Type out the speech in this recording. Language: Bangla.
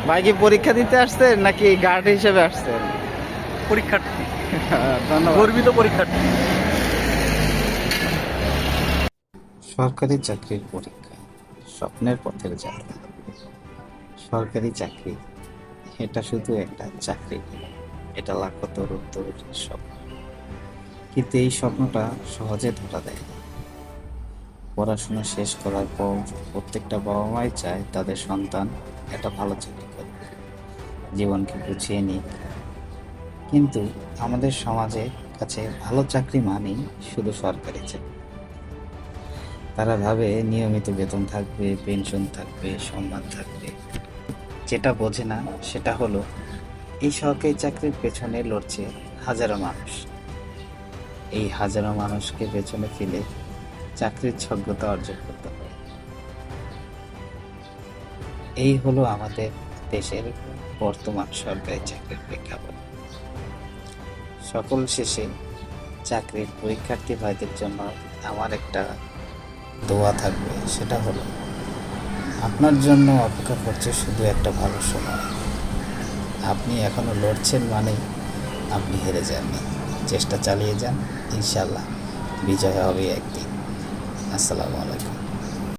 ভাই কি পরীক্ষা দিতে আসছেন নাকি গার্ড হিসেবে আসছেন? পরীক্ষার্থী, ধন্যবাদ। গর্বিত পরীক্ষার্থী। সরকারি চাকরির পরীক্ষা স্বপ্নের পথের যাত্রা। সরকারি চাকরি এটা শুধু একটা চাকরি নয়, এটা লাখো তরুণ তরুণীর স্বপ্ন। কিন্তু এই স্বপ্নটা সহজে ধরা দেয় না। পড়াশোনা শেষ করার পর প্রত্যেকটা বাবা মাই চায় তাদের সন্তান একটা ভালো চাকরি করবে, জীবনকে গুছিয়ে নিক। কিন্তু আমাদের সমাজের কাছে ভালো চাকরি মানেই শুধু সরকারি চাকরি। তারা ভাবে নিয়মিত বেতন থাকবে, পেনশন থাকবে, সম্মান থাকবে। যেটা বোঝে না সেটা হলো এই সরকারি চাকরির পেছনে লড়ছে হাজারো মানুষ। এই হাজারো মানুষকে পেছনে ফেলে চাকরির যোগ্যতা অর্জন করতে হবে। এই হলো আমাদের দেশের বর্তমান সরকারি চাকরির প্রেক্ষাপট। সকল শেষে চাকরির পরীক্ষার্থী ভাইদের জন্য আমার একটা দোয়া থাকবে, সেটা হলো আপনার জন্য অপেক্ষা করছে শুধু একটা ভালো সময়। আপনি এখনো লড়ছেন মানে আপনি হেরে যাননি। চেষ্টা চালিয়ে যান, ইনশাল্লাহ বিজয় হবে একদিন। আসসালামু আলাইকুম।